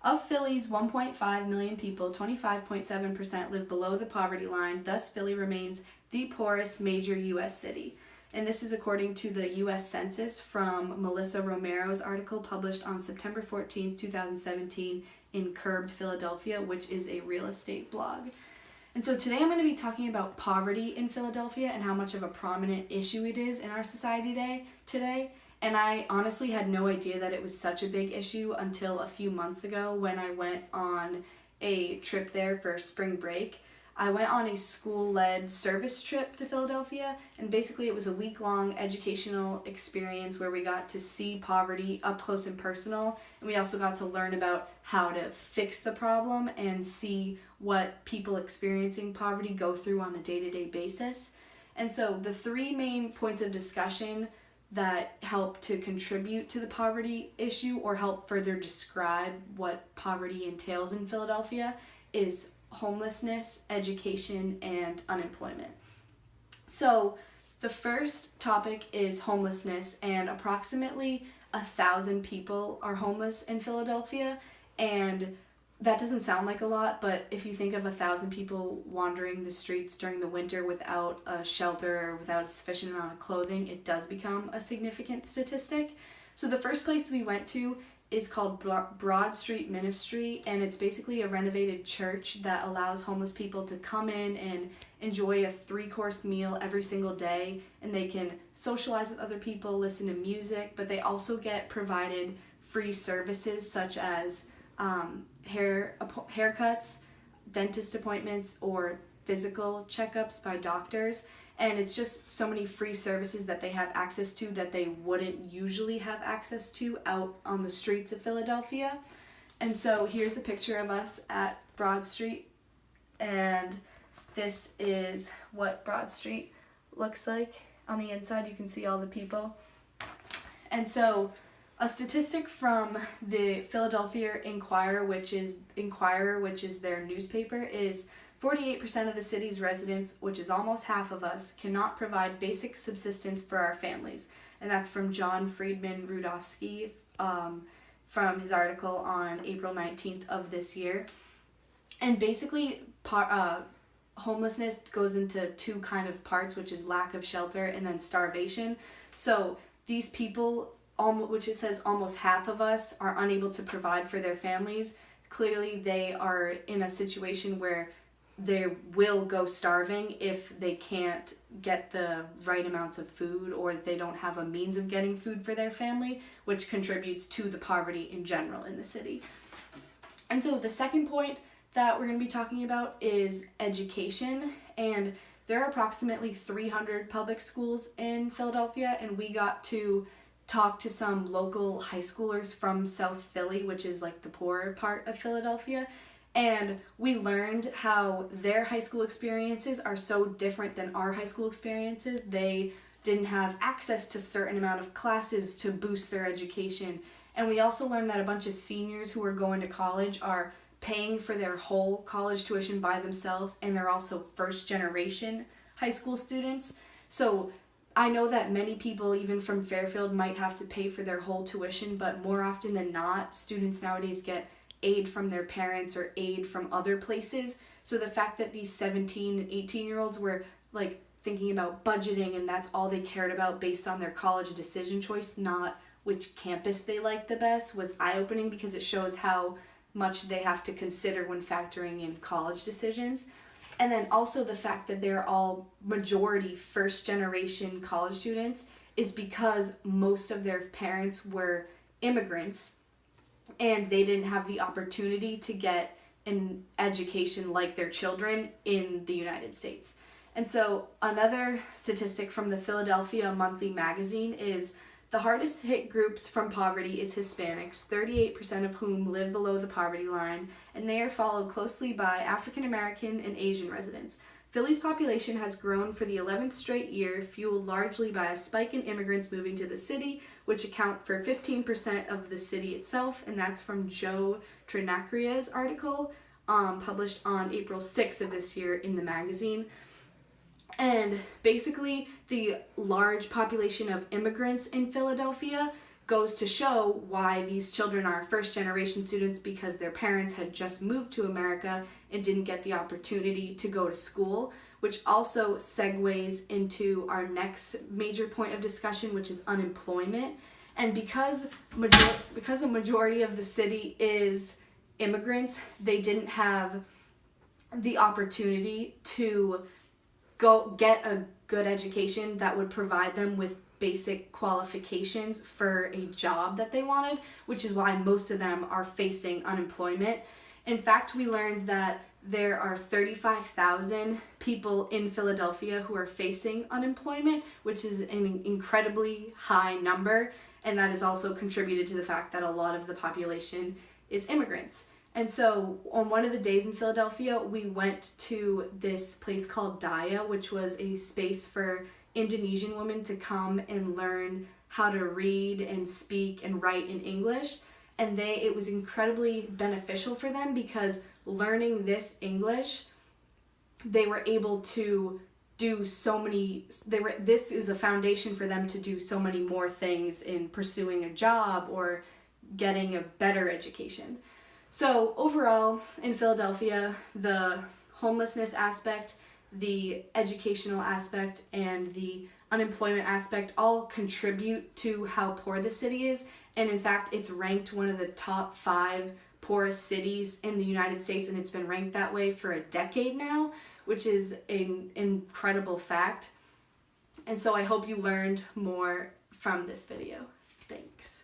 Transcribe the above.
Of Philly's 1.5 million people, 25.7% live below the poverty line. Thus, Philly remains the poorest major U.S. city. And this is according to the U.S. Census from Melissa Romero's article published on September 14, 2017 in Curbed Philadelphia, which is a real estate blog. And so today I'm going to be talking about poverty in Philadelphia and how much of a prominent issue it is in our society today. And I honestly had no idea that it was such a big issue until a few months ago when I went on a trip there for spring break. I went on a school-led service trip to Philadelphia, and basically it was a week-long educational experience where we got to see poverty up close and personal, and we also got to learn about how to fix the problem and see what people experiencing poverty go through on a day-to-day basis. And so the three main points of discussion that help to contribute to the poverty issue or help further describe what poverty entails in Philadelphia is homelessness, education, and unemployment. So the first topic is homelessness, and approximately 1,000 people are homeless in Philadelphia, and that doesn't sound like a lot, but if you think of 1,000 people wandering the streets during the winter without a shelter or without a sufficient amount of clothing, it does become a significant statistic. So the first place we went to is called Broad Street Ministry, and it's basically a renovated church that allows homeless people to come in and enjoy a 3-course meal every single day, and they can socialize with other people, listen to music, but they also get provided free services such as haircuts, dentist appointments, or physical checkups by doctors. And it's just so many free services that they have access to that they wouldn't usually have access to out on the streets of Philadelphia. And so here's a picture of us at Broad Street, and this is what Broad Street looks like. On the inside you can see all the people. And so a statistic from the Philadelphia Inquirer, which is their newspaper, is 48% of the city's residents, which is almost half of us, cannot provide basic subsistence for our families. And that's from John Friedman Rudofsky from his article on April 19th of this year. And basically, homelessness goes into two kind of parts, which is lack of shelter and then starvation. So these people, which it says almost half of us, are unable to provide for their families. Clearly, they are in a situation where they will go starving if they can't get the right amounts of food, or they don't have a means of getting food for their family, which contributes to the poverty in general in the city. And so the second point that we're going to be talking about is education, and there are approximately 300 public schools in Philadelphia, and we got to talk to some local high schoolers from South Philly, which is like the poorer part of Philadelphia. And we learned how their high school experiences are so different than our high school experiences. They didn't have access to a certain amount of classes to boost their education. And we also learned that a bunch of seniors who are going to college are paying for their whole college tuition by themselves, and they're also first-generation high school students. So I know that many people, even from Fairfield, might have to pay for their whole tuition, but more often than not, students nowadays get aid from their parents or aid from other places. So the fact that these 17 and 18-year-olds were like thinking about budgeting and that's all they cared about based on their college decision choice, not which campus they liked the best, was eye-opening, because it shows how much they have to consider when factoring in college decisions. And then also the fact that they're all majority first-generation college students is because most of their parents were immigrants, and they didn't have the opportunity to get an education like their children in the United States. And so another statistic from the Philadelphia Monthly Magazine is the hardest hit groups from poverty is Hispanics, 38% of whom live below the poverty line, and they are followed closely by African American and Asian residents. Philly's population has grown for the 11th straight year, fueled largely by a spike in immigrants moving to the city, which account for 15% of the city itself, and that's from Joe Trinacria's article, published on April 6th of this year in the magazine. And basically, the large population of immigrants in Philadelphia goes to show why these children are first generation students, because their parents had just moved to America and didn't get the opportunity to go to school, which also segues into our next major point of discussion, which is unemployment. And because a majority of the city is immigrants, they didn't have the opportunity to go get a good education that would provide them with basic qualifications for a job that they wanted, which is why most of them are facing unemployment. In fact, we learned that there are 35,000 people in Philadelphia who are facing unemployment, which is an incredibly high number, and that is also contributed to the fact that a lot of the population is immigrants. And so on one of the days in Philadelphia, we went to this place called Daya, which was a space for Indonesian women to come and learn how to read and speak and write in English. And it was incredibly beneficial for them, because learning this English, they were able to do so many, this is a foundation for them to do so many more things in pursuing a job or getting a better education. So overall, in Philadelphia, the homelessness aspect, the educational aspect, and the unemployment aspect all contribute to how poor the city is. And in fact, it's ranked one of the top 5 poorest cities in the United States, and it's been ranked that way for a decade now, which is an incredible fact. And so I hope you learned more from this video. Thanks.